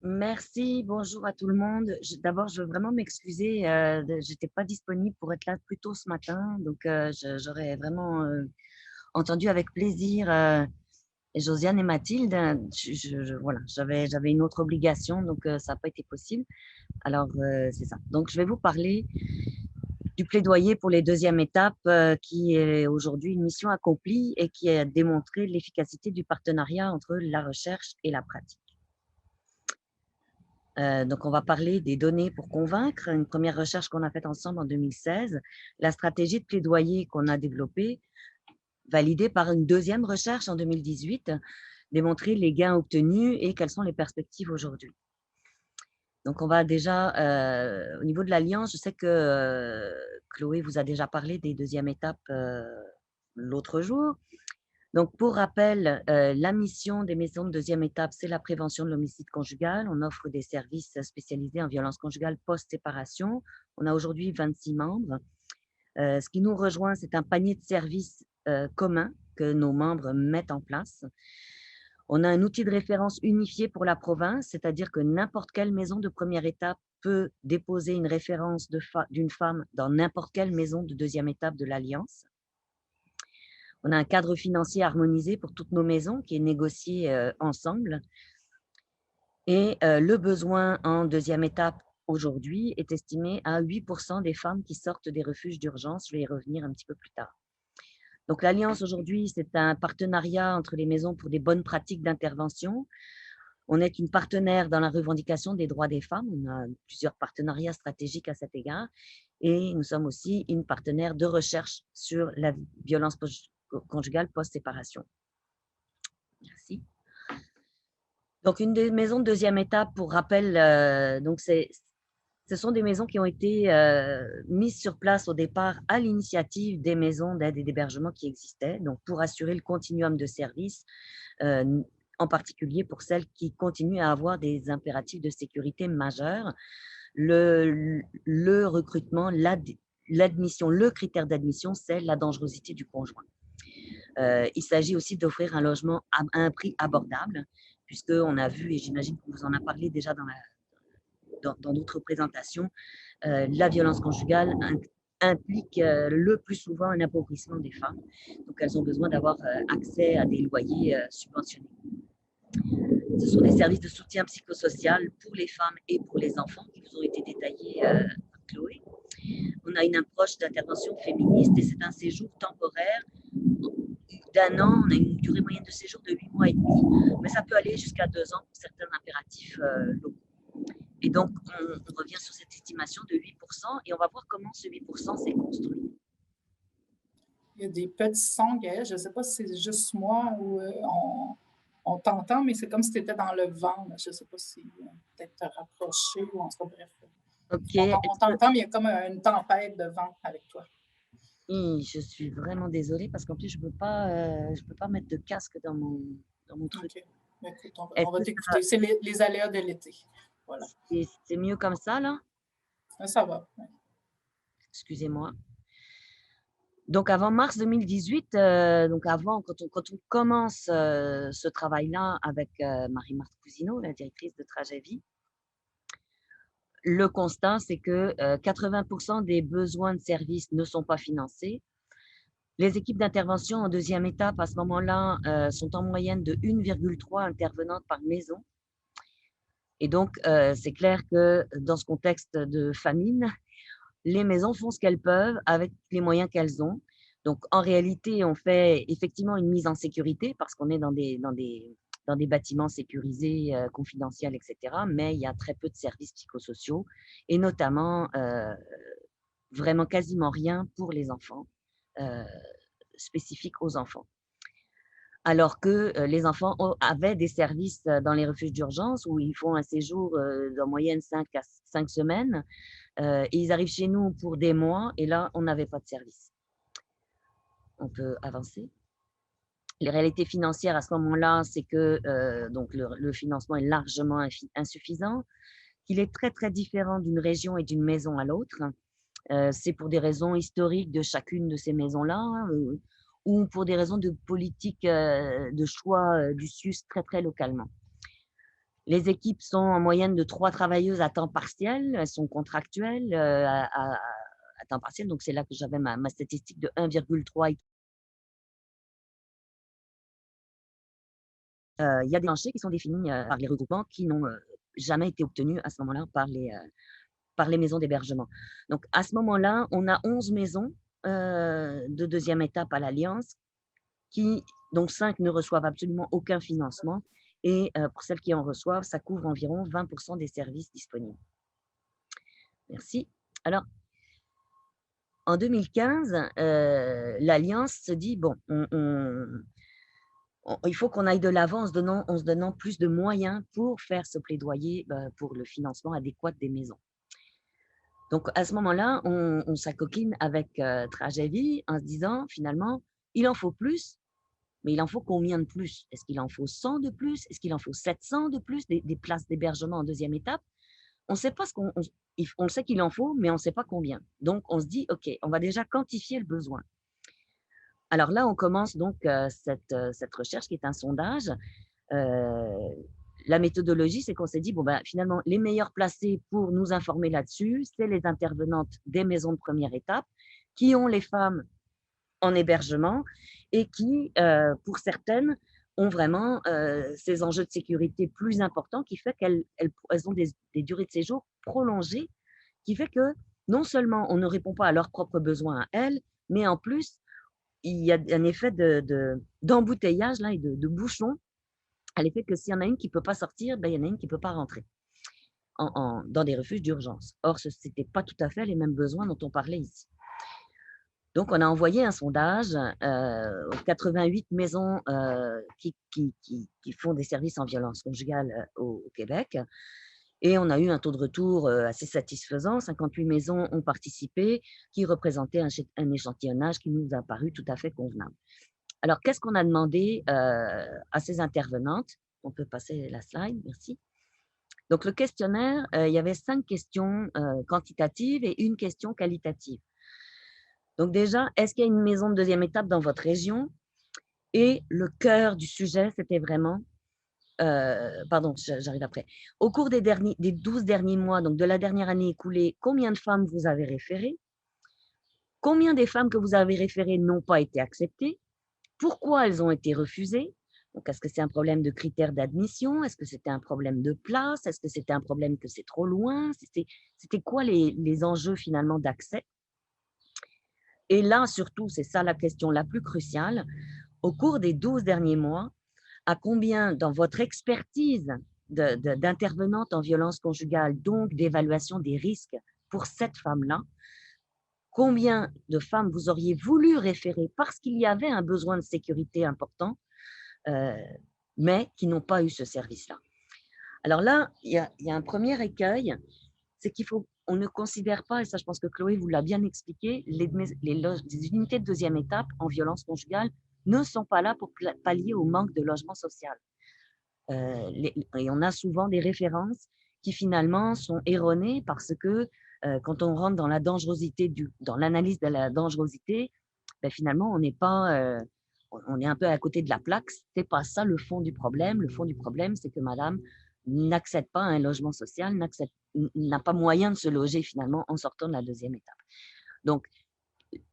Merci, bonjour à tout le monde. D'abord, je veux vraiment m'excuser. J'étais pas disponible pour être là plus tôt ce matin, donc j'aurais vraiment entendu avec plaisir Josiane et Mathilde. Voilà, j'avais une autre obligation, donc ça n'a pas été possible. Alors c'est ça. Donc je vais vous parler du plaidoyer pour les deuxièmes étapes, qui est aujourd'hui une mission accomplie et qui a démontré l'efficacité du partenariat entre la recherche et la pratique. Donc, on va parler des données pour convaincre. Une première recherche qu'on a faite ensemble en 2016, la stratégie de plaidoyer qu'on a développée, validée par une deuxième recherche en 2018, démontrer les gains obtenus et quelles sont les perspectives aujourd'hui. Donc, on va déjà, au niveau de l'Alliance, je sais que Chloé vous a déjà parlé des deuxièmes étapes l'autre jour. Donc, pour rappel, la mission des maisons de deuxième étape, c'est la prévention de l'homicide conjugal. On offre des services spécialisés en violence conjugale post-séparation. On a aujourd'hui 26 membres. Ce qui nous rejoint, c'est un panier de services commun que nos membres mettent en place. On a un outil de référence unifié pour la province, c'est-à-dire que n'importe quelle maison de première étape peut déposer une référence d'une femme dans n'importe quelle maison de deuxième étape de l'Alliance. On a un cadre financier harmonisé pour toutes nos maisons qui est négocié ensemble. Et le besoin en deuxième étape aujourd'hui est estimé à 8% des femmes qui sortent des refuges d'urgence. Je vais y revenir un petit peu plus tard. Donc l'Alliance aujourd'hui, c'est un partenariat entre les maisons pour des bonnes pratiques d'intervention. On est une partenaire dans la revendication des droits des femmes. On a plusieurs partenariats stratégiques à cet égard. Et nous sommes aussi une partenaire de recherche sur la violence conjugale post-séparation. Merci. Donc, une des maisons de deuxième étape, pour rappel, ce sont des maisons qui ont été mises sur place au départ à l'initiative des maisons d'aide et d'hébergement qui existaient, donc pour assurer le continuum de services, en particulier pour celles qui continuent à avoir des impératifs de sécurité majeurs. Le recrutement, l'admission, le critère d'admission, c'est la dangerosité du conjoint. Il s'agit aussi d'offrir un logement à un prix abordable, puisqu'on a vu, et j'imagine qu'on vous en a parlé déjà dans d'autres présentations, la violence conjugale implique le plus souvent un appauvrissement des femmes. Donc, elles ont besoin d'avoir accès à des loyers subventionnés. Ce sont des services de soutien psychosocial pour les femmes et pour les enfants qui vous ont été détaillés par Chloé. On a une approche d'intervention féministe et c'est un séjour temporaire d'1 an. On a une durée moyenne de séjour de 8 mois et demi, mais ça peut aller jusqu'à 2 ans pour certains impératifs locaux. Et donc, on revient sur cette estimation de 8% et on va voir comment ce 8% s'est construit. Il y a des petits sons, Gaëlle. Je ne sais pas si c'est juste moi ou on t'entend, mais c'est comme si tu étais dans le vent. Je ne sais pas si peut-être te rapprocher ou en tout cas, bref. Ok. On t'entend, mais il y a comme une tempête de vent avec toi. Je suis vraiment désolée parce qu'en plus, je peux pas mettre de casque dans mon truc. OK. Écoute, on Est-ce va que t'écouter. C'est les aléas de l'été. Voilà. c'est mieux comme ça, là? Ça va. Excusez-moi. Donc, avant mars 2018, donc avant, quand on commence ce travail-là avec Marie-Marthe Cousineau, la directrice de Trajet Vie, le constat, c'est que 80% des besoins de services ne sont pas financés. Les équipes d'intervention en deuxième étape, à ce moment-là, sont en moyenne de 1,3 intervenantes par maison. Et donc, c'est clair que dans ce contexte de famine, les maisons font ce qu'elles peuvent avec les moyens qu'elles ont. Donc, en réalité, on fait effectivement une mise en sécurité parce qu'on est dans des bâtiments sécurisés, confidentiels, etc. Mais il y a très peu de services psychosociaux et notamment vraiment quasiment rien pour les enfants, spécifiques aux enfants. Alors que les enfants avaient des services dans les refuges d'urgence où ils font un séjour d'en moyenne 5 semaines et ils arrivent chez nous pour des mois et là, on n'avait pas de service. On peut avancer. Les réalités financières à ce moment-là, c'est que donc le financement est largement insuffisant, qu'il est très, très différent d'une région et d'une maison à l'autre. C'est pour des raisons historiques de chacune de ces maisons-là ou pour des raisons de politique de choix du SUS très, très localement. Les équipes sont en moyenne de 3 travailleuses à temps partiel, elles sont contractuelles à temps partiel, donc c'est là que j'avais ma statistique de 1,3. Il y a des planchers qui sont définis par les regroupements qui n'ont jamais été obtenus à ce moment-là par les maisons d'hébergement. Donc à ce moment-là, on a 11 maisons de deuxième étape à l'Alliance, dont 5 ne reçoivent absolument aucun financement. Et pour celles qui en reçoivent, ça couvre environ 20% des services disponibles. Merci. Alors, en 2015, l'Alliance se dit, bon, il faut qu'on aille de l'avant en se donnant plus de moyens pour faire ce plaidoyer pour le financement adéquat des maisons. Donc, à ce moment-là, on s'acoquine avec Trajet Vie en se disant, finalement, il en faut plus, mais il en faut combien de plus? Est-ce qu'il en faut 100 de plus? Est-ce qu'il en faut 700 de plus, des places d'hébergement en deuxième étape? On sait pas on sait qu'il en faut, mais on ne sait pas combien. Donc, on se dit, OK, on va déjà quantifier le besoin. Alors là, on commence donc cette recherche qui est un sondage. La méthodologie, c'est qu'on s'est dit, bon, ben, finalement, les meilleurs placés pour nous informer là-dessus, c'est les intervenantes des maisons de première étape qui ont les femmes en hébergement et qui, pour certaines, ont vraiment ces enjeux de sécurité plus importants qui fait qu'elles ont des durées de séjour prolongées, qui fait que non seulement on ne répond pas à leurs propres besoins à elles, mais en plus, il y a un effet d'embouteillage là, et de bouchon, à l'effet que s'il y en a une qui ne peut pas sortir, ben, il y en a une qui ne peut pas rentrer dans des refuges d'urgence. Or, ce n'était pas tout à fait les mêmes besoins dont on parlait ici. Donc, on a envoyé un sondage aux 88 maisons qui font des services en violence conjugale au Québec. Et on a eu un taux de retour assez satisfaisant. 58 maisons ont participé, qui représentaient un échantillonnage qui nous a paru tout à fait convenable. Alors, qu'est-ce qu'on a demandé à ces intervenantes? On peut passer la slide, merci. Donc, le questionnaire, il y avait 5 questions quantitatives et une question qualitative. Donc déjà, est-ce qu'il y a une maison de deuxième étape dans votre région? Et le cœur du sujet, c'était vraiment, pardon, j'arrive après. Au cours des 12 derniers mois, donc de la dernière année écoulée, combien de femmes vous avez référées? Combien des femmes que vous avez référées n'ont pas été acceptées? Pourquoi elles ont été refusées? Donc, est-ce que c'est un problème de critères d'admission? Est-ce que c'était un problème de place? Est-ce que c'était un problème que c'est trop loin? C'était quoi les enjeux finalement d'accès? Et là, surtout, c'est ça la question la plus cruciale, au cours des 12 derniers mois, à combien, dans votre expertise d'intervenante en violence conjugale, donc d'évaluation des risques pour cette femme-là, combien de femmes vous auriez voulu référer parce qu'il y avait un besoin de sécurité important, mais qui n'ont pas eu ce service-là? Alors là, il y a un premier écueil, c'est on ne considère pas, et ça je pense que Chloé vous l'a bien expliqué, les unités de deuxième étape en violence conjugale ne sont pas là pour pallier au manque de logement social. Et on a souvent des références qui finalement sont erronées parce que quand on rentre dans la dangerosité, dans l'analyse de la dangerosité, ben finalement on n'est pas, on est un peu à côté de la plaque. C'est pas ça le fond du problème. Le fond du problème, c'est que madame n'accède pas à un logement social, n'a pas moyen de se loger finalement en sortant de la deuxième étape. Donc,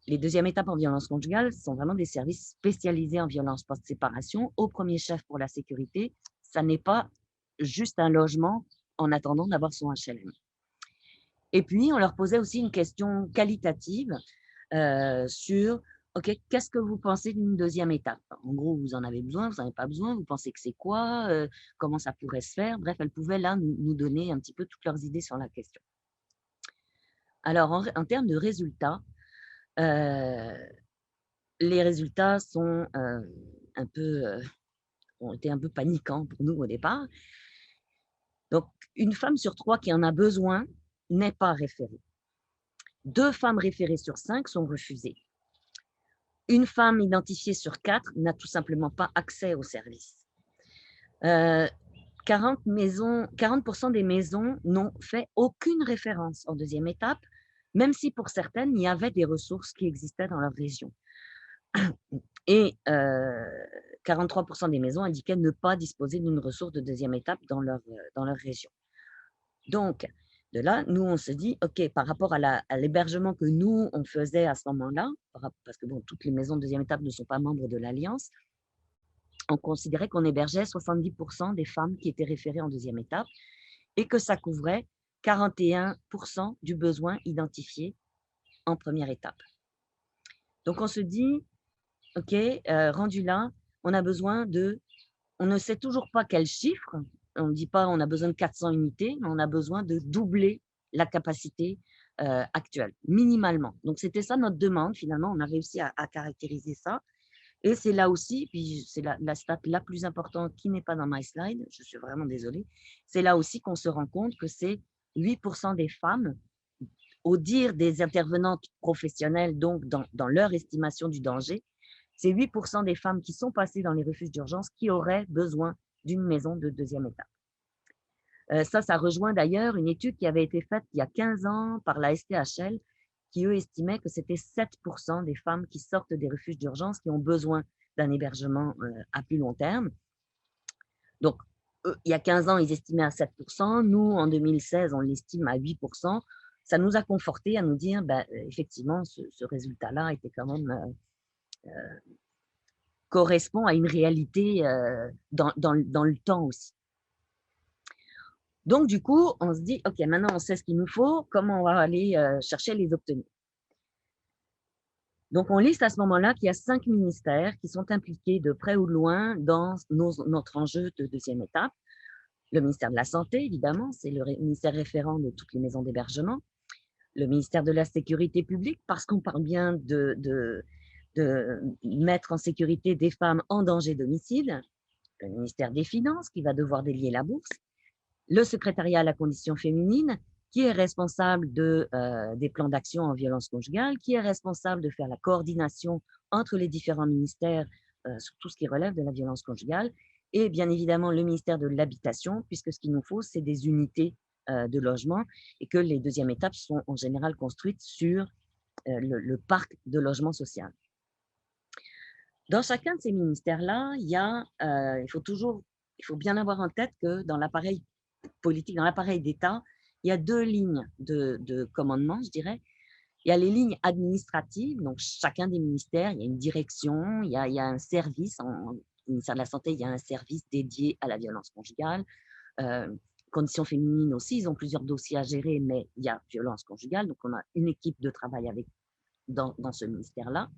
les deuxièmes étapes en violence conjugale sont vraiment des services spécialisés en violence post-séparation, au premier chef pour la sécurité. Ça n'est pas juste un logement en attendant d'avoir son HLM. Et puis, on leur posait aussi une question qualitative sur OK, qu'est-ce que vous pensez d'une deuxième étape? En gros, vous en avez besoin, vous n'en avez pas besoin, vous pensez que c'est quoi? Comment ça pourrait se faire? Bref, elles pouvaient là nous donner un petit peu toutes leurs idées sur la question. Alors, en termes de résultats, les résultats sont ont été un peu paniquants pour nous au départ. Donc, une femme sur 3 qui en a besoin n'est pas référée. 2 femmes référées sur 5 sont refusées. Une femme identifiée sur 4 n'a tout simplement pas accès au service. 40% des maisons n'ont fait aucune référence en deuxième étape, même si pour certaines, il y avait des ressources qui existaient dans leur région. Et 43% des maisons indiquaient ne pas disposer d'une ressource de deuxième étape dans leur région. Donc, de là, nous, on se dit, OK, par rapport à l'hébergement que nous, on faisait à ce moment-là, parce que bon, toutes les maisons de deuxième étape ne sont pas membres de l'Alliance, on considérait qu'on hébergeait 70% des femmes qui étaient référées en deuxième étape et que ça couvrait 41% du besoin identifié en première étape. Donc, on se dit, OK, rendu là, on a besoin on ne sait toujours pas quel chiffre, on ne dit pas on a besoin de 400 unités, mais on a besoin de doubler la capacité actuelle, minimalement. Donc, c'était ça notre demande, finalement, on a réussi à caractériser ça. Et c'est là aussi, puis c'est la stat la plus importante qui n'est pas dans my slide, je suis vraiment désolée, c'est là aussi qu'on se rend compte que c'est 8% des femmes, au dire des intervenantes professionnelles, donc dans leur estimation du danger, c'est 8% des femmes qui sont passées dans les refuges d'urgence qui auraient besoin d'une maison de deuxième étape. Ça rejoint d'ailleurs une étude qui avait été faite il y a 15 ans par la STHL, qui, eux, estimaient que c'était 7% des femmes qui sortent des refuges d'urgence qui ont besoin d'un hébergement à plus long terme. Donc, il y a 15 ans, ils estimaient à 7%. Nous, en 2016, on l'estime à 8%. Ça nous a confortés à nous dire, effectivement, ce résultat-là était quand même correspond à une réalité dans le temps aussi. Donc, du coup, on se dit, OK, maintenant, on sait ce qu'il nous faut, comment on va aller chercher les obtenir. Donc, on liste à ce moment-là qu'il y a 5 ministères qui sont impliqués de près ou de loin dans notre enjeu de deuxième étape. Le ministère de la Santé, évidemment, c'est le ministère référent de toutes les maisons d'hébergement. Le ministère de la Sécurité publique, parce qu'on parle bien de mettre en sécurité des femmes en danger d'homicide. Le ministère des Finances, qui va devoir délier la bourse. Le secrétariat à la condition féminine, qui est responsable des plans d'action en violence conjugale, qui est responsable de faire la coordination entre les différents ministères sur tout ce qui relève de la violence conjugale, et bien évidemment le ministère de l'Habitation, puisque ce qu'il nous faut, c'est des unités de logement, et que les deuxièmes étapes sont en général construites sur le parc de logement social. Dans chacun de ces ministères-là, il faut bien avoir en tête que dans l'appareil politique, dans l'appareil d'État, il y a 2 lignes de commandement, je dirais. Il y a les lignes administratives, donc chacun des ministères, il y a une direction, il y a un service. Au ministère de la Santé, il y a un service dédié à la violence conjugale. Conditions féminines aussi, ils ont plusieurs dossiers à gérer, mais il y a violence conjugale, donc on a une équipe de travail dans ce ministère-là.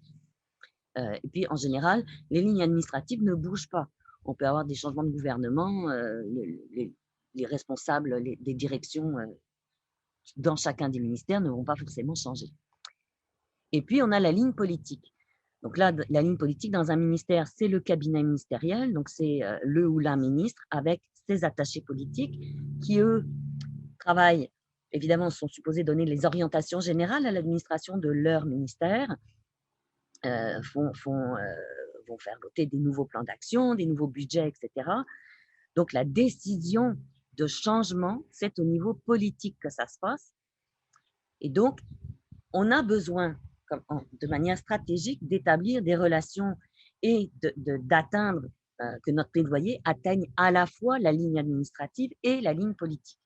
Et puis, en général, les lignes administratives ne bougent pas. On peut avoir des changements de gouvernement, les responsables des directions dans chacun des ministères ne vont pas forcément changer. Et puis, on a la ligne politique. Donc là, la ligne politique dans un ministère, c'est le cabinet ministériel, donc c'est le ou la ministre avec ses attachés politiques qui, eux, travaillent, évidemment, sont supposés donner les orientations générales à l'administration de leur ministère, vont faire voter des nouveaux plans d'action, des nouveaux budgets, etc. Donc, la décision de changement, c'est au niveau politique que ça se passe. Et donc, on a besoin, de manière stratégique, d'établir des relations et d'atteindre que notre plaidoyer atteigne à la fois la ligne administrative et la ligne politique.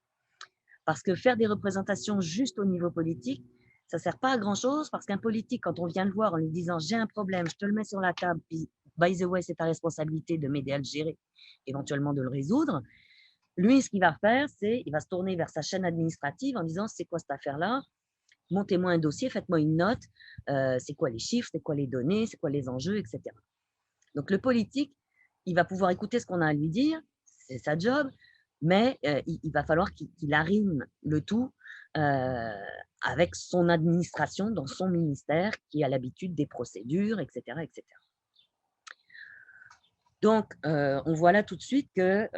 Parce que faire des représentations juste au niveau politique, ça ne sert pas à grand-chose, parce qu'un politique, quand on vient le voir en lui disant « j'ai un problème, je te le mets sur la table, puis by the way, c'est ta responsabilité de m'aider à le gérer, éventuellement de le résoudre », lui, ce qu'il va faire, c'est il va se tourner vers sa chaîne administrative en disant « c'est quoi cette affaire-là ? Montez-moi un dossier, faites-moi une note, c'est quoi les chiffres, c'est quoi les données, c'est quoi les enjeux, etc. » Donc, le politique, il va pouvoir écouter ce qu'on a à lui dire, c'est sa job, mais il va falloir qu'il arrime le tout avec son administration dans son ministère qui a l'habitude des procédures, etc., etc. Donc, on voit là tout de suite que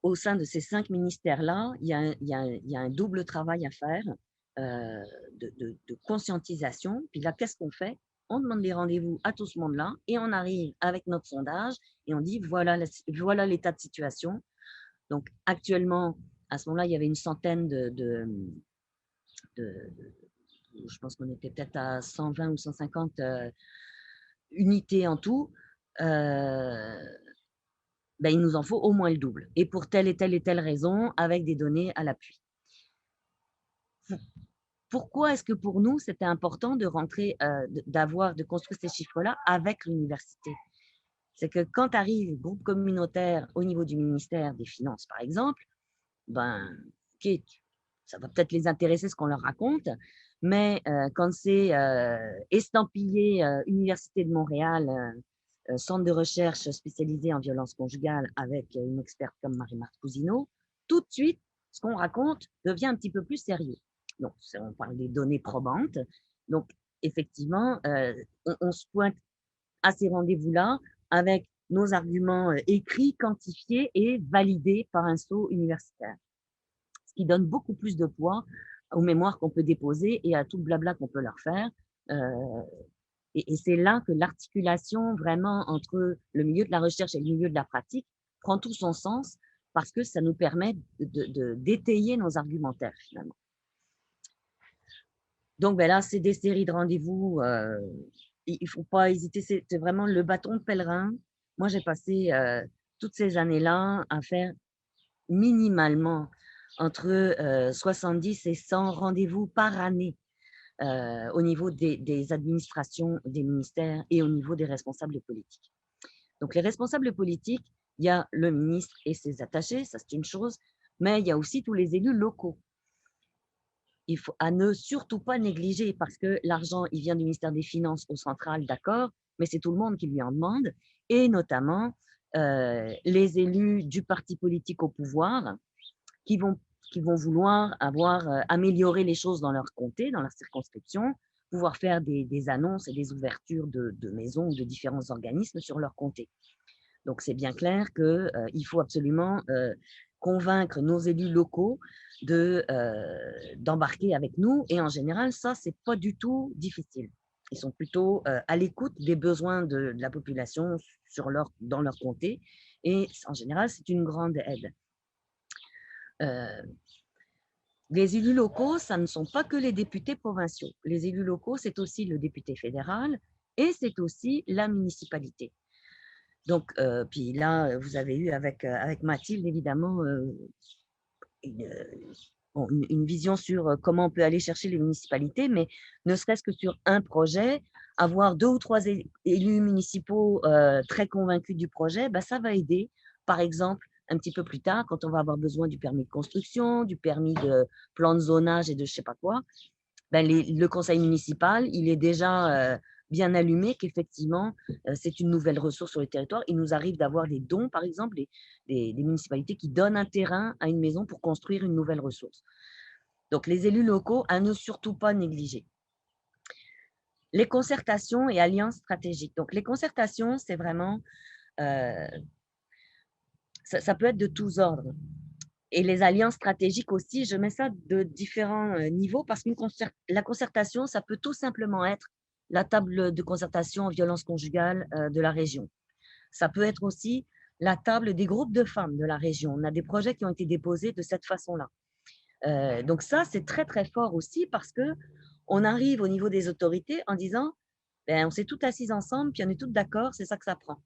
au sein de ces 5 ministères-là, il y a un double travail à faire de conscientisation. Puis là, qu'est-ce qu'on fait? On demande des rendez-vous à tout ce monde-là et on arrive avec notre sondage et on dit voilà l'état de situation. Donc, actuellement, à ce moment-là, il y avait une centaine je pense qu'on était peut-être à 120 ou 150 unités en tout, ben, il nous en faut au moins le double. Et pour telle et telle raison, avec des données à l'appui. Pourquoi est-ce que pour nous, c'était important de rentrer, de construire ces chiffres-là avec l'université? C'est que quand arrive groupe communautaire au niveau du ministère des Finances, par exemple, ben, ok, ça va peut-être les intéresser ce qu'on leur raconte, mais quand c'est estampillé Université de Montréal, centre de recherche spécialisé en violence conjugale avec une experte comme Marie-Marthe Cousineau, tout de suite, ce qu'on raconte devient un petit peu plus sérieux. Donc, on parle des données probantes. Donc, effectivement, on se pointe à ces rendez-vous-là avec nos arguments écrits, quantifiés et validés par un sceau universitaire, ce qui donne beaucoup plus de poids aux mémoires qu'on peut déposer et à tout le blabla qu'on peut leur faire. Euh, et c'est là que l'articulation vraiment entre le milieu de la recherche et le milieu de la pratique prend tout son sens parce que ça nous permet d'étayer nos argumentaires finalement. Donc ben là, c'est des séries de rendez-vous. Il ne faut pas hésiter, c'est vraiment le bâton de pèlerin. Moi, j'ai passé toutes ces années-là à faire minimalement entre 70 et 100 rendez-vous par année au niveau des administrations, des ministères et au niveau des responsables politiques. Donc, les responsables politiques, il y a le ministre et ses attachés, ça c'est une chose, mais il y a aussi tous les élus locaux. Il faut à ne surtout pas négliger parce que l'argent, il vient du ministère des Finances au central, d'accord, mais c'est tout le monde qui lui en demande, et notamment les élus du parti politique au pouvoir qui vont vouloir avoir amélioré les choses dans leur comté, dans leur circonscription, pouvoir faire des annonces et des ouvertures de maisons ou de différents organismes sur leur comté. Donc, c'est bien clair qu'il faut absolument convaincre nos élus locaux d'embarquer avec nous. Et en général, ça, ce n'est pas du tout difficile. Ils sont plutôt à l'écoute des besoins de la population dans leur comté. Et en général, c'est une grande aide. Les élus locaux, ça ne sont pas que les députés provinciaux. Les élus locaux, c'est aussi le député fédéral et c'est aussi la municipalité. Donc, puis là, vous avez eu avec Mathilde, évidemment, une vision sur comment on peut aller chercher les municipalités, mais ne serait-ce que sur un projet, avoir 2 ou 3 élus municipaux très convaincus du projet, ben, ça va aider, par exemple, un petit peu plus tard, quand on va avoir besoin du permis de construction, du permis de plan de zonage et de je ne sais pas quoi, ben le conseil municipal, il est déjà bien allumé qu'effectivement, c'est une nouvelle ressource sur le territoire. Il nous arrive d'avoir des dons, par exemple, des municipalités qui donnent un terrain à une maison pour construire une nouvelle ressource. Donc, les élus locaux, à ne surtout pas négliger. Les concertations et alliances stratégiques. Donc, les concertations, c'est vraiment, ça peut être de tous ordres. Et les alliances stratégiques aussi, je mets ça de différents niveaux parce que la concertation, ça peut tout simplement être la table de concertation en violence conjugale de la région. Ça peut être aussi la table des groupes de femmes de la région. On a des projets qui ont été déposés de cette façon-là. Donc ça, c'est très, très fort aussi parce qu'on arrive au niveau des autorités en disant, ben, on s'est toutes assises ensemble, puis on est toutes d'accord, c'est ça que ça prend.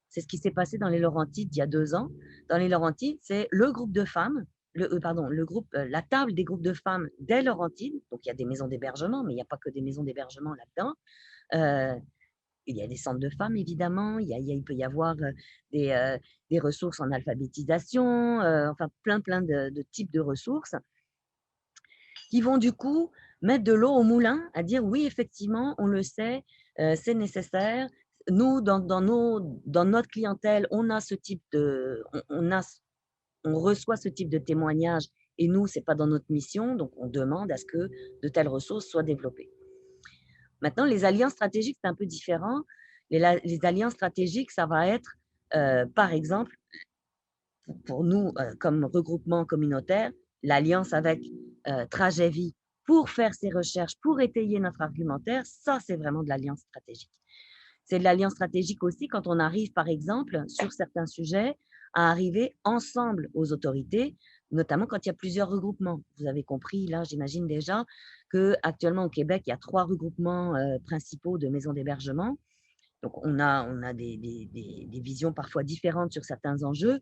C'est ce qui s'est passé dans les Laurentides il y a 2 ans. Dans les Laurentides, c'est le groupe de femmes, la table des groupes de femmes des Laurentides. Donc, il y a des maisons d'hébergement, mais il n'y a pas que des maisons d'hébergement là-dedans. Il y a des centres de femmes, évidemment. Il peut y avoir des ressources en alphabétisation, enfin, plein de types de ressources qui vont du coup mettre de l'eau au moulin, à dire oui, effectivement, on le sait, c'est nécessaire, nous, dans notre clientèle, on a ce type on reçoit ce type de témoignage et nous, ce n'est pas dans notre mission, donc on demande à ce que de telles ressources soient développées. Maintenant, les alliances stratégiques, c'est un peu différent. Les alliances stratégiques, ça va être, par exemple, pour nous, comme regroupement communautaire, l'alliance avec Trajet Vie pour faire ces recherches, pour étayer notre argumentaire, ça, c'est vraiment de l'alliance stratégique. C'est de l'alliance stratégique aussi quand on arrive, par exemple, sur certains sujets, à arriver ensemble aux autorités, notamment quand il y a plusieurs regroupements. Vous avez compris, là, j'imagine déjà qu'actuellement au Québec, il y a 3 regroupements principaux de maisons d'hébergement. Donc, on a des visions parfois différentes sur certains enjeux,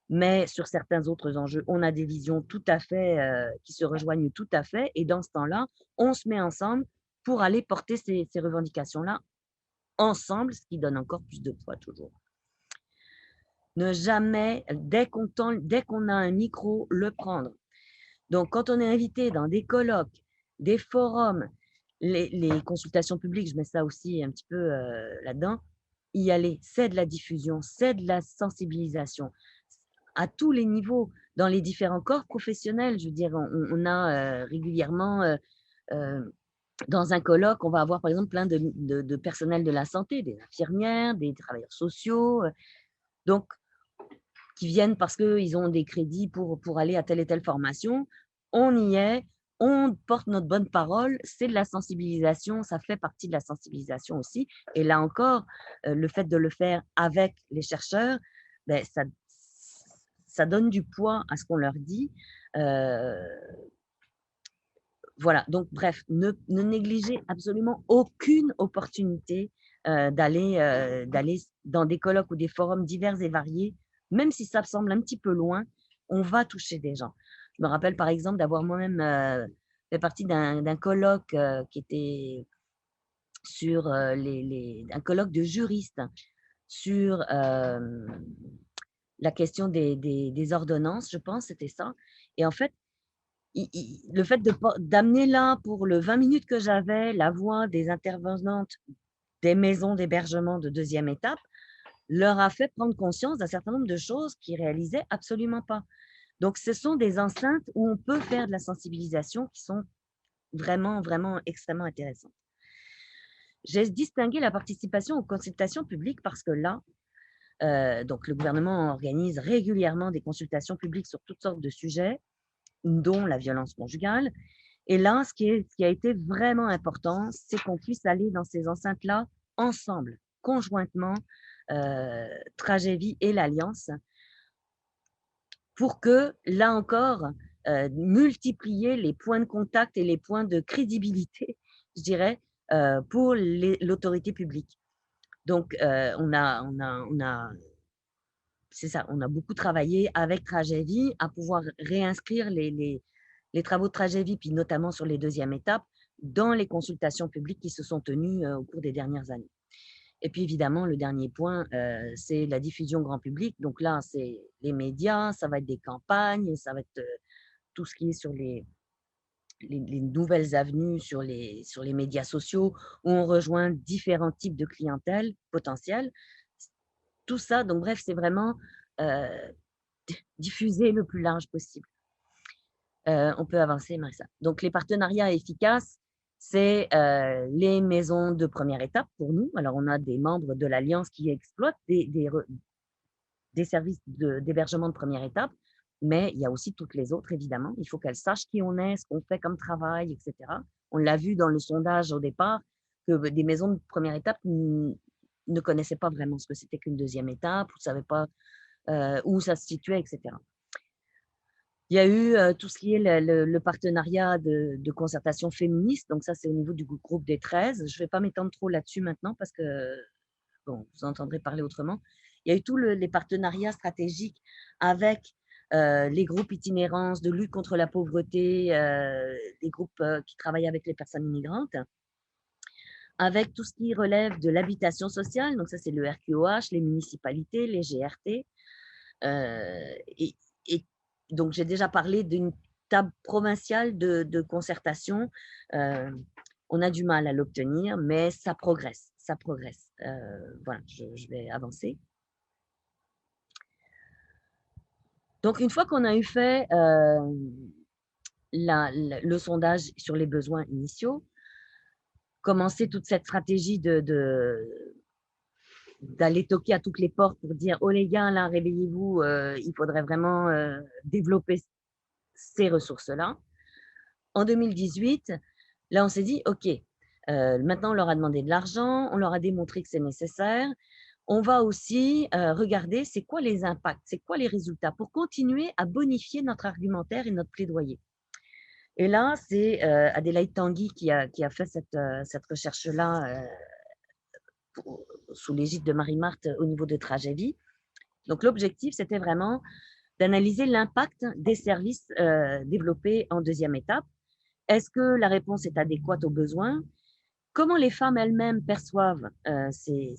mais sur certains autres enjeux, on a des visions tout à fait qui se rejoignent tout à fait. Et dans ce temps-là, on se met ensemble pour aller porter ces revendications-là ensemble, ce qui donne encore plus de poids toujours. Ne jamais, dès qu'on a un micro, le prendre. Donc, quand on est invité dans des colloques, des forums, les consultations publiques, je mets ça aussi un petit peu là-dedans, y aller, c'est de la diffusion, c'est de la sensibilisation à tous les niveaux, dans les différents corps professionnels. Je veux dire, on a régulièrement, dans un colloque, on va avoir par exemple plein de personnel de la santé, des infirmières, des travailleurs sociaux, donc qui viennent parce qu'ils ont des crédits pour aller à telle et telle formation. On y est, on porte notre bonne parole, c'est de la sensibilisation, ça fait partie de la sensibilisation aussi. Et là encore, le fait de le faire avec les chercheurs, ben, ça donne du poids à ce qu'on leur dit. Voilà, donc bref, ne négligez absolument aucune opportunité d'aller dans des colloques ou des forums divers et variés, même si ça semble un petit peu loin, on va toucher des gens. Je me rappelle par exemple d'avoir moi-même fait partie d'un colloque qui était sur un colloque de juristes sur la question des ordonnances, je pense, c'était ça. Et en fait, le fait d'amener là, pour le 20 minutes que j'avais, la voix des intervenantes des maisons d'hébergement de deuxième étape, leur a fait prendre conscience d'un certain nombre de choses qu'ils réalisaient absolument pas. Donc, ce sont des enceintes où on peut faire de la sensibilisation qui sont vraiment, vraiment extrêmement intéressantes. J'ai distingué la participation aux consultations publiques parce que là, donc le gouvernement organise régulièrement des consultations publiques sur toutes sortes de sujets, dont la violence conjugale. Et là, ce qui a été vraiment important, c'est qu'on puisse aller dans ces enceintes-là ensemble, conjointement, Tragédie et l'Alliance, pour que, là encore, multiplier les points de contact et les points de crédibilité, je dirais, pour l'autorité publique. Donc, c'est ça, on a beaucoup travaillé avec Tragédie à pouvoir réinscrire les travaux de Tragédie, puis notamment sur les deuxièmes étapes, dans les consultations publiques qui se sont tenues au cours des dernières années. Et puis évidemment, le dernier point, c'est la diffusion grand public. Donc là, c'est les médias, ça va être des campagnes, ça va être tout ce qui est sur les nouvelles avenues sur les médias sociaux, où on rejoint différents types de clientèle potentielle. Tout ça, donc bref, c'est vraiment diffuser le plus large possible. On peut avancer, Marissa. Donc, les partenariats efficaces, c'est les maisons de première étape pour nous. Alors, on a des membres de l'Alliance qui exploitent des services d'hébergement de première étape, mais il y a aussi toutes les autres, évidemment. Il faut qu'elles sachent qui on est, ce qu'on fait comme travail, etc. On l'a vu dans le sondage au départ, que des maisons de première étape ne connaissaient pas vraiment ce que c'était qu'une deuxième étape, ou ne savaient pas où ça se situait, etc. Il y a eu tout ce qui est le partenariat de concertation féministe. Donc, ça, c'est au niveau du groupe des 13. Je ne vais pas m'étendre trop là-dessus maintenant parce que bon, vous entendrez parler autrement. Il y a eu tous les partenariats stratégiques avec les groupes itinérance de lutte contre la pauvreté, les groupes qui travaillent avec les personnes immigrantes, avec tout ce qui relève de l'habitation sociale. Donc, ça, c'est le RQOH, les municipalités, les GRT. Et donc, j'ai déjà parlé d'une table provinciale de concertation. On a du mal à l'obtenir, mais ça progresse, ça progresse. Voilà, je vais avancer. Donc, une fois qu'on a eu fait le sondage sur les besoins initiaux, commencer toute cette stratégie d'aller toquer à toutes les portes pour dire « Oh les gars, là, réveillez-vous, il faudrait vraiment développer ces ressources-là. » En 2018, là, on s'est dit « Ok, maintenant, on leur a demandé de l'argent, on leur a démontré que c'est nécessaire. On va aussi regarder c'est quoi les impacts, c'est quoi les résultats pour continuer à bonifier notre argumentaire et notre plaidoyer. » Et là, c'est Adélaïde Tanguy qui a fait cette recherche-là sous l'égide de Marie-Marthe au niveau de Tragédie. Donc, l'objectif, c'était vraiment d'analyser l'impact des services développés en deuxième étape. Est-ce que la réponse est adéquate aux besoins? Comment les femmes elles-mêmes perçoivent les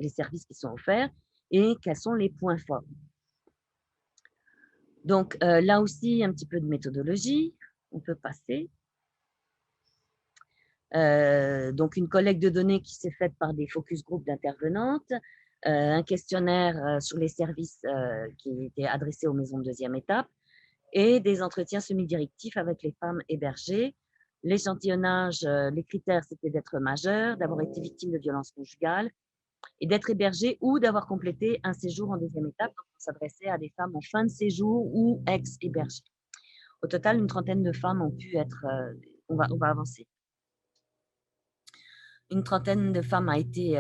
services qui sont offerts et quels sont les points forts? Donc, là aussi, un petit peu de méthodologie. On peut passer. Donc, une collecte de données qui s'est faite par des focus group d'intervenantes, un questionnaire sur les services qui étaient adressés aux maisons de deuxième étape et des entretiens semi-directifs avec les femmes hébergées. L'échantillonnage, les critères, c'était d'être majeur, d'avoir été victime de violences conjugales et d'être hébergé ou d'avoir complété un séjour en deuxième étape. Donc, on s'adressait à des femmes en fin de séjour ou ex-hébergées. Au total, une trentaine de femmes ont pu être… on va avancer. Une trentaine de femmes a été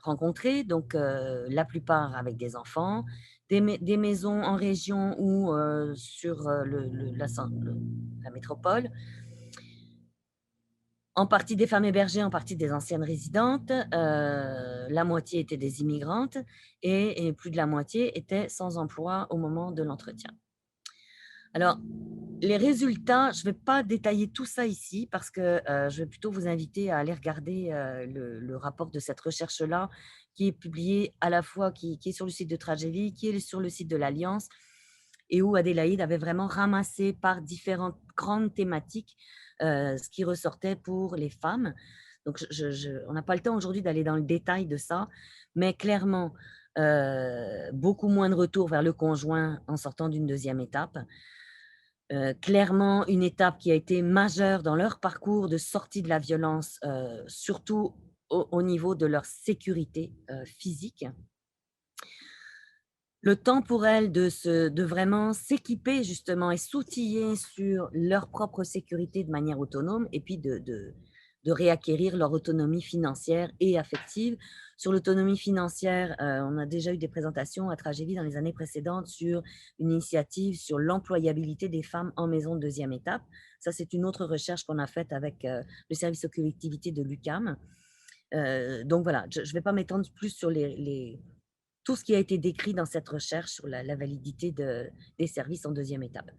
rencontrée, donc la plupart avec des enfants, des maisons en région ou sur la métropole, en partie des femmes hébergées, en partie des anciennes résidentes, la moitié étaient des immigrantes et plus de la moitié étaient sans emploi au moment de l'entretien. Alors, les résultats, je ne vais pas détailler tout ça ici parce que je vais plutôt vous inviter à aller regarder le rapport de cette recherche-là qui est publié à la fois, qui est sur le site de Tragédie, qui est sur le site de l'Alliance et où Adélaïde avait vraiment ramassé par différentes grandes thématiques ce qui ressortait pour les femmes. Donc, on n'a pas le temps aujourd'hui d'aller dans le détail de ça, mais clairement, beaucoup moins de retours vers le conjoint en sortant d'une deuxième étape. Clairement, une étape qui a été majeure dans leur parcours de sortie de la violence, surtout au niveau de leur sécurité physique. Le temps pour elles de vraiment s'équiper justement et s'outiller sur leur propre sécurité de manière autonome et puis de réacquérir leur autonomie financière et affective. Sur l'autonomie financière, on a déjà eu des présentations à Tragédie dans les années précédentes sur une initiative sur l'employabilité des femmes en maison de deuxième étape. Ça, c'est une autre recherche qu'on a faite avec le service aux collectivités de l'UQAM. Donc voilà, je ne vais pas m'étendre plus sur tout ce qui a été décrit dans cette recherche sur la validité des services en deuxième étape.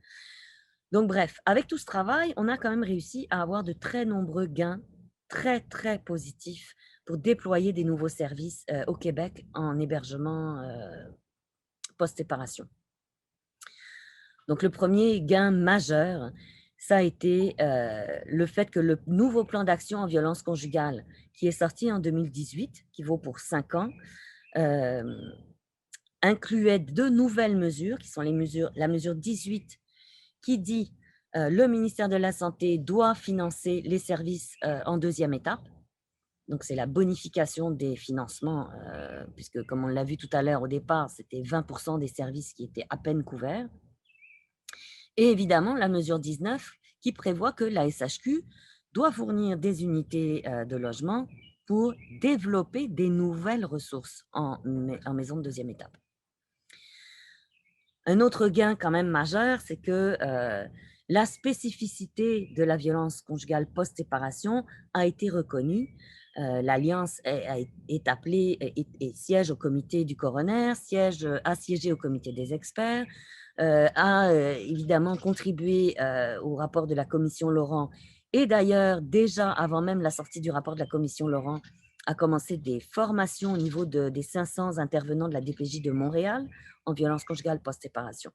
Donc bref, avec tout ce travail, on a quand même réussi à avoir de très nombreux gains très, très positifs pour déployer des nouveaux services au Québec en hébergement post-séparation. Donc le premier gain majeur, ça a été le fait que le nouveau plan d'action en violence conjugale qui est sorti en 2018, qui vaut pour 5 ans, incluait 2 nouvelles mesures, qui sont la mesure 18, qui dit le ministère de la Santé doit financer les services en deuxième étape. Donc, c'est la bonification des financements, puisque comme on l'a vu tout à l'heure au départ, c'était 20% des services qui étaient à peine couverts. Et évidemment, la mesure 19, qui prévoit que la SHQ doit fournir des unités de logement pour développer des nouvelles ressources en maison de deuxième étape. Un autre gain quand même majeur, c'est que la spécificité de la violence conjugale post-séparation a été reconnue. L'Alliance est appelée et siège au comité du coroner, a siégé au comité des experts, a évidemment contribué au rapport de la commission Laurent et d'ailleurs, déjà avant même la sortie du rapport de la commission Laurent, a commencé des formations au niveau des 500 intervenants de la DPJ de Montréal en violence conjugale post-séparation.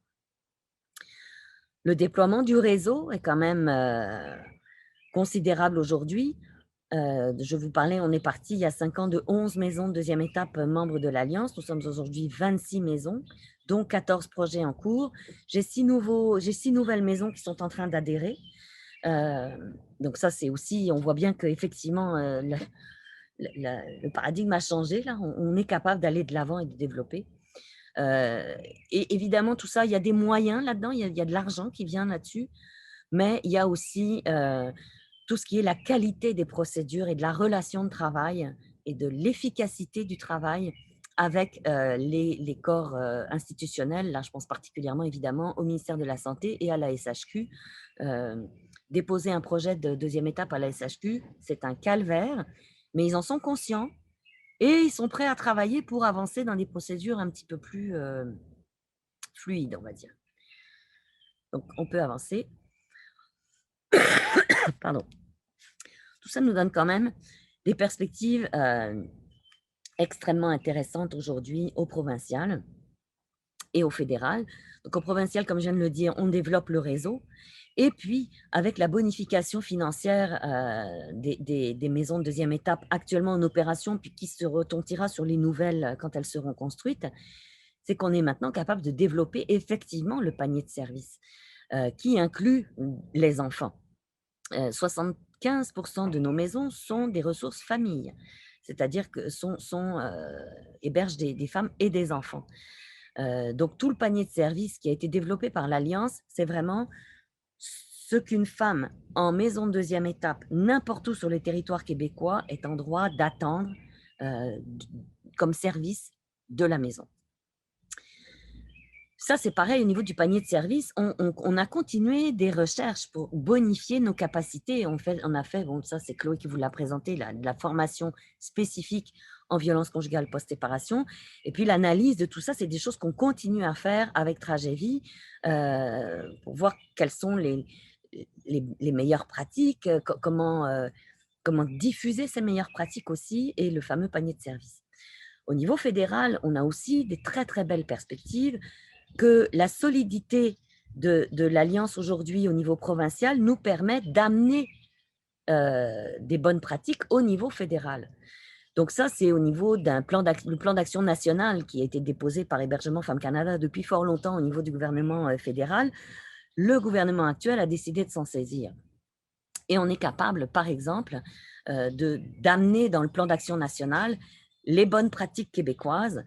Le déploiement du réseau est quand même considérable aujourd'hui. Je vous parlais, on est parti il y a 5 ans de 11 maisons de deuxième étape membres de l'Alliance. Nous sommes aujourd'hui 26 maisons, dont 14 projets en cours. J'ai 6 nouvelles maisons qui sont en train d'adhérer. Donc ça, c'est aussi, on voit bien qu'effectivement, le paradigme a changé. Là, on est capable d'aller de l'avant et de développer. Et évidemment, tout ça, il y a des moyens là-dedans, il y a de l'argent qui vient là-dessus, mais il y a aussi tout ce qui est la qualité des procédures et de la relation de travail et de l'efficacité du travail avec les corps institutionnels. Là, je pense particulièrement évidemment au ministère de la Santé et à la SHQ. Déposer un projet de deuxième étape à la SHQ, c'est un calvaire. mais ils en sont conscients et ils sont prêts à travailler pour avancer dans des procédures un petit peu plus fluides, on va dire. Donc, on peut avancer. Pardon. Tout ça nous donne quand même des perspectives extrêmement intéressantes aujourd'hui au provincial et au fédéral. Donc, au provincial, comme je viens de le dire, on développe le réseau. Et puis, avec la bonification financière des maisons de deuxième étape actuellement en opération, puis qui se retentira sur les nouvelles quand elles seront construites, c'est qu'on est maintenant capable de développer effectivement le panier de services qui inclut les enfants. 75% de nos maisons sont des ressources familles, c'est-à-dire que hébergent des femmes et des enfants. Donc, tout le panier de services qui a été développé par l'Alliance, c'est vraiment ce qu'une femme en maison de deuxième étape, n'importe où sur le territoire québécois, est en droit d'attendre comme service de la maison. Ça, c'est pareil au niveau du panier de services. On a continué des recherches pour bonifier nos capacités. On a fait, bon, ça c'est Chloé qui vous l'a présenté, de la formation spécifique en violence conjugale post-séparation. Et puis l'analyse de tout ça, c'est des choses qu'on continue à faire avec Trajet Vie pour voir quelles sont les meilleures pratiques, comment diffuser ces meilleures pratiques aussi et le fameux panier de services. Au niveau fédéral, on a aussi des très, très belles perspectives que la solidité de l'Alliance aujourd'hui au niveau provincial nous permet d'amener des bonnes pratiques au niveau fédéral. Donc ça, c'est au niveau d'un plan d'action national qui a été déposé par Hébergement Femmes Canada depuis fort longtemps au niveau du gouvernement fédéral. Le gouvernement actuel a décidé de s'en saisir. Et on est capable, par exemple, d'amener dans le plan d'action national les bonnes pratiques québécoises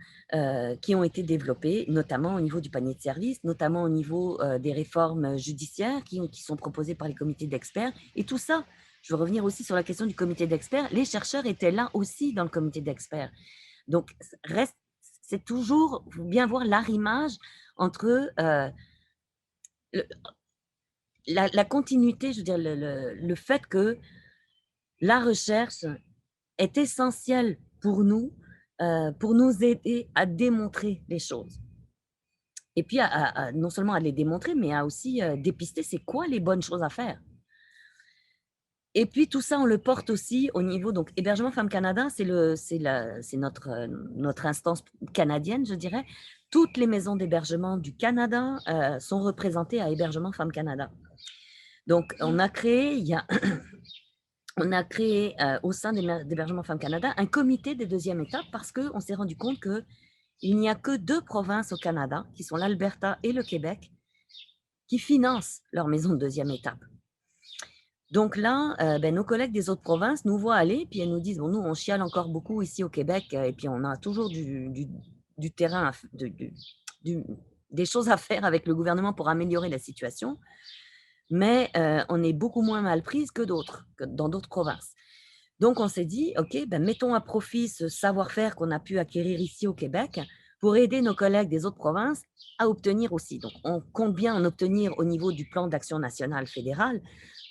qui ont été développées, notamment au niveau du panier de services, notamment au niveau des réformes judiciaires qui sont proposées par les comités d'experts. Et tout ça, je veux revenir aussi sur la question du comité d'experts. Les chercheurs étaient là aussi dans le comité d'experts. Donc, c'est toujours bien voir l'arrimage entre la continuité, je veux dire, le fait que la recherche est essentielle pour nous aider à démontrer les choses. Et puis, non seulement à les démontrer, mais à aussi dépister c'est quoi les bonnes choses à faire. Et puis, tout ça, on le porte aussi au niveau, donc, Hébergement Femmes Canada, c'est notre instance canadienne, je dirais. Toutes les maisons d'hébergement du Canada sont représentées à Hébergement Femmes Canada. Donc, on a créé au sein d'Hébergement Femmes Canada un comité des deuxième étapes parce qu'on s'est rendu compte qu'il n'y a que 2 provinces au Canada, qui sont l'Alberta et le Québec, qui financent leurs maisons de deuxième étape. Donc là, nos collègues des autres provinces nous voient aller, puis elles nous disent, bon, nous, on chiale encore beaucoup ici au Québec, et puis on a toujours du terrain, des choses à faire avec le gouvernement pour améliorer la situation, mais on est beaucoup moins mal prise que dans d'autres provinces. Donc, on s'est dit, OK, mettons à profit ce savoir-faire qu'on a pu acquérir ici au Québec pour aider nos collègues des autres provinces à obtenir aussi. Donc, on compte bien en obtenir au niveau du plan d'action national fédéral,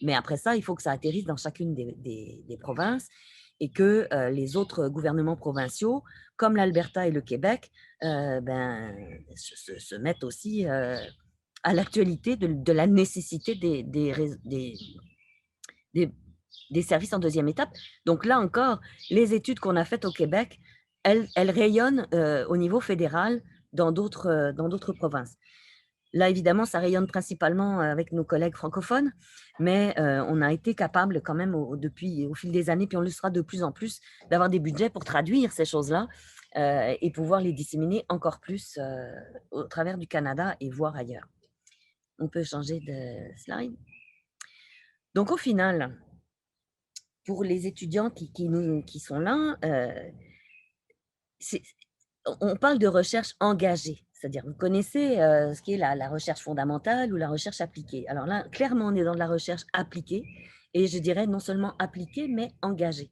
mais après ça, il faut que ça atterrisse dans chacune des provinces et que les autres gouvernements provinciaux, comme l'Alberta et le Québec, se mettent aussi à l'actualité de la nécessité des services en deuxième étape. Donc là encore, les études qu'on a faites au Québec, elles rayonnent au niveau fédéral dans d'autres provinces. Là, évidemment, ça rayonne principalement avec nos collègues francophones, mais on a été capable quand même au fil des années, puis on le sera de plus en plus, d'avoir des budgets pour traduire ces choses-là et pouvoir les disséminer encore plus au travers du Canada et voir ailleurs. On peut changer de slide. Donc, au final, pour les étudiants qui sont là, on parle de recherche engagée. C'est-à-dire, vous connaissez ce qui est la recherche fondamentale ou la recherche appliquée. Alors là, clairement, on est dans de la recherche appliquée et je dirais non seulement appliquée, mais engagée.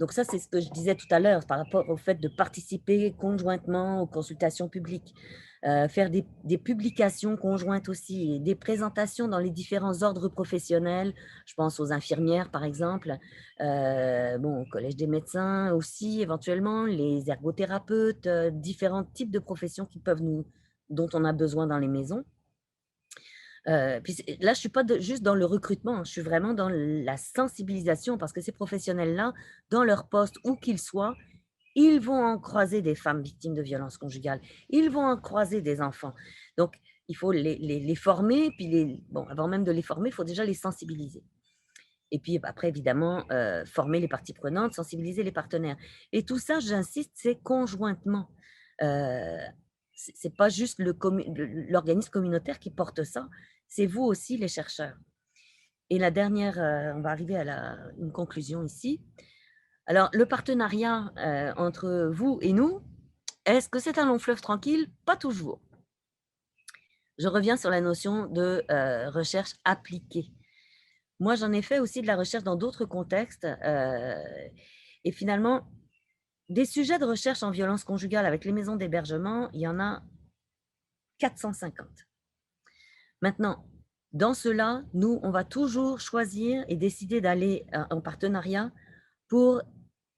Donc ça, c'est ce que je disais tout à l'heure par rapport au fait de participer conjointement aux consultations publiques. faire des publications conjointes aussi, et des présentations dans les différents ordres professionnels. Je pense aux infirmières, par exemple, bon, au collège des médecins aussi, éventuellement, les ergothérapeutes, différents types de professions dont on a besoin dans les maisons. Puis là, je ne suis pas juste dans le recrutement, hein, je suis vraiment dans la sensibilisation parce que ces professionnels-là, dans leur poste, où qu'ils soient, ils vont en croiser des femmes victimes de violences conjugales. Ils vont en croiser des enfants. Donc, il faut les former, puis bon, avant même de les former, il faut déjà les sensibiliser. Et puis après, évidemment, former les parties prenantes, sensibiliser les partenaires. Et tout ça, j'insiste, c'est conjointement. C'est pas juste l'organisme communautaire qui porte ça, c'est vous aussi, les chercheurs. Et la dernière, on va arriver à une conclusion ici. Alors, le partenariat entre vous et nous, est-ce que c'est un long fleuve tranquille? Pas toujours. Je reviens sur la notion de recherche appliquée. Moi, j'en ai fait aussi de la recherche dans d'autres contextes. Et finalement, des sujets de recherche en violence conjugale avec les maisons d'hébergement, il y en a 450. Maintenant, dans cela, nous, on va toujours choisir et décider d'aller en partenariat pour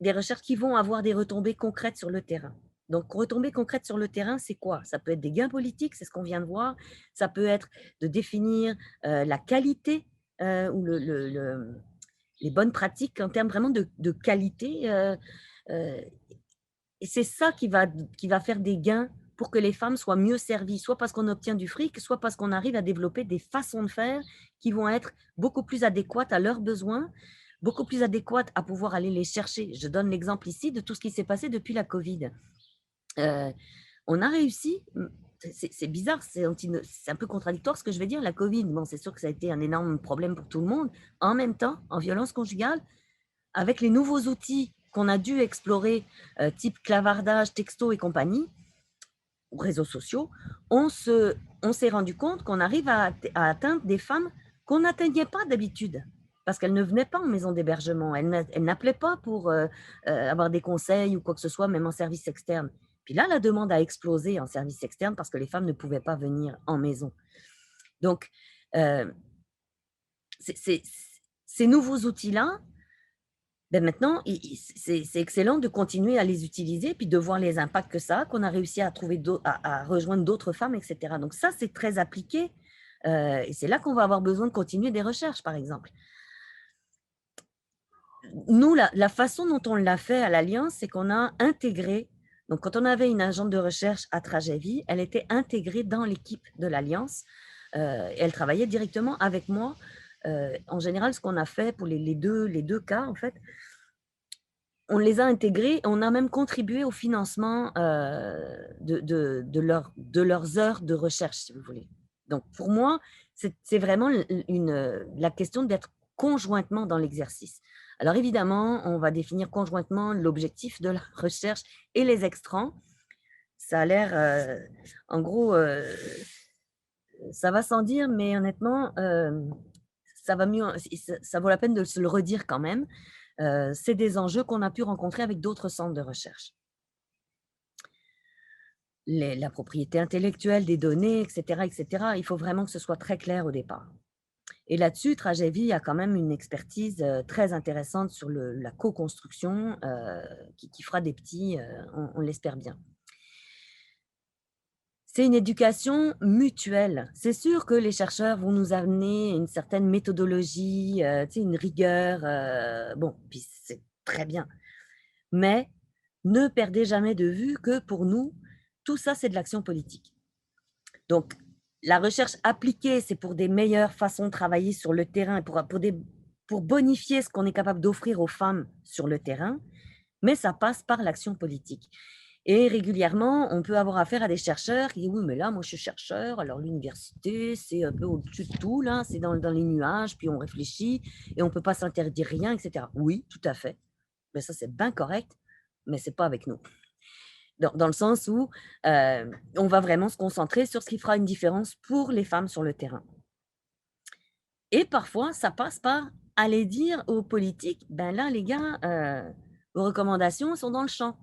des recherches qui vont avoir des retombées concrètes sur le terrain. Donc, retombées concrètes sur le terrain, c'est quoi? Ça peut être des gains politiques, c'est ce qu'on vient de voir. Ça peut être de définir la qualité ou les bonnes pratiques en termes vraiment de qualité. Et c'est ça qui va faire des gains pour que les femmes soient mieux servies, soit parce qu'on obtient du fric, soit parce qu'on arrive à développer des façons de faire qui vont être beaucoup plus adéquates à leurs besoins, beaucoup plus adéquates à pouvoir aller les chercher. Je donne l'exemple ici de tout ce qui s'est passé depuis la Covid. On a réussi, c'est bizarre, c'est un peu contradictoire ce que je vais dire, la Covid, bon, c'est sûr que ça a été un énorme problème pour tout le monde. En même temps, en violence conjugale, avec les nouveaux outils qu'on a dû explorer, type clavardage, texto et compagnie, ou réseaux sociaux, on s'est rendu compte qu'on arrive à atteindre des femmes qu'on n'atteignait pas d'habitude, parce qu'elles ne venaient pas en maison d'hébergement, elles n'appelaient pas pour avoir des conseils ou quoi que ce soit, même en service externe. Puis là, la demande a explosé en service externe parce que les femmes ne pouvaient pas venir en maison. Donc, ces nouveaux outils-là, ben maintenant, c'est excellent de continuer à les utiliser, puis de voir les impacts que ça a, qu'on a réussi à rejoindre d'autres femmes, etc. Donc ça, c'est très appliqué. Et c'est là qu'on va avoir besoin de continuer des recherches, par exemple. Nous, la façon dont on l'a fait à l'Alliance, c'est qu'on a intégré, donc quand on avait une agente de recherche à Trajet Vie, elle était intégrée dans l'équipe de l'Alliance. Et elle travaillait directement avec moi. En général, ce qu'on a fait pour les deux cas, en fait, on les a intégrés, on a même contribué au financement de leurs heures de recherche, si vous voulez. Donc, pour moi, c'est vraiment la question d'être conjointement dans l'exercice. Alors, évidemment, on va définir conjointement l'objectif de la recherche et les extrants. Ça a l'air, en gros, ça va sans dire, mais honnêtement, ça va mieux, ça vaut la peine de se le redire quand même. C'est des enjeux qu'on a pu rencontrer avec d'autres centres de recherche. La propriété intellectuelle des données, etc., etc., il faut vraiment que ce soit très clair au départ. Et là-dessus, Trajet Vie a quand même une expertise très intéressante sur la co-construction qui fera des petits, on l'espère bien. C'est une éducation mutuelle. C'est sûr que les chercheurs vont nous amener une certaine méthodologie, une rigueur. Bon, puis c'est très bien. Mais ne perdez jamais de vue que pour nous, tout ça, c'est de l'action politique. Donc, la recherche appliquée, c'est pour des meilleures façons de travailler sur le terrain, pour bonifier ce qu'on est capable d'offrir aux femmes sur le terrain, mais ça passe par l'action politique. Et régulièrement, on peut avoir affaire à des chercheurs qui disent « Oui, mais là, moi, je suis chercheur, alors l'université, c'est un peu au-dessus de tout, là, c'est dans les nuages, puis on réfléchit, et on ne peut pas s'interdire rien, etc. » Oui, tout à fait. Mais ça, c'est bien correct, mais ce n'est pas avec nous. Dans le sens où on va vraiment se concentrer sur ce qui fera une différence pour les femmes sur le terrain. Et parfois, ça passe par aller dire aux politiques « Ben là, les gars, vos recommandations sont dans le champ. »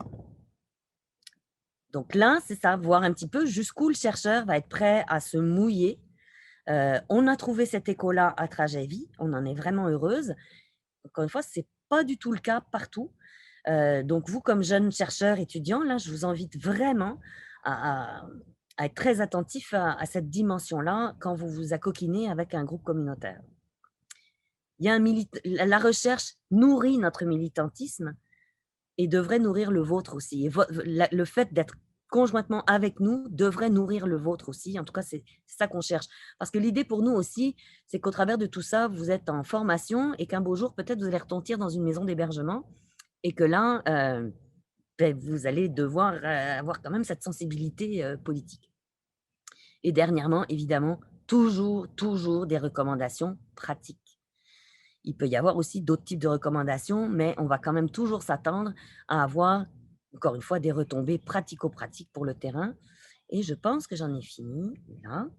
Donc là, c'est ça, voir un petit peu jusqu'où le chercheur va être prêt à se mouiller. On a trouvé cette écho-là à Trajet Vie, on en est vraiment heureuse. Encore une fois, ce n'est pas du tout le cas partout. Donc vous, comme jeune chercheur, étudiant, là, je vous invite vraiment à, à- à être très attentif à cette dimension-là quand vous vous accoquinez avec un groupe communautaire. Il y a la recherche nourrit notre militantisme et devrait nourrir le vôtre aussi. Et le fait d'être conjointement avec nous devrait nourrir le vôtre aussi. En tout cas, c'est ça qu'on cherche. Parce que l'idée pour nous aussi, c'est qu'au travers de tout ça, vous êtes en formation et qu'un beau jour, peut-être, vous allez retentir dans une maison d'hébergement et que là, vous allez devoir avoir quand même cette sensibilité politique. Et dernièrement, évidemment, toujours des recommandations pratiques. Il peut y avoir aussi d'autres types de recommandations, mais on va quand même toujours s'attendre à avoir, encore une fois, des retombées pratico-pratiques pour le terrain. Et je pense que j'en ai fini là.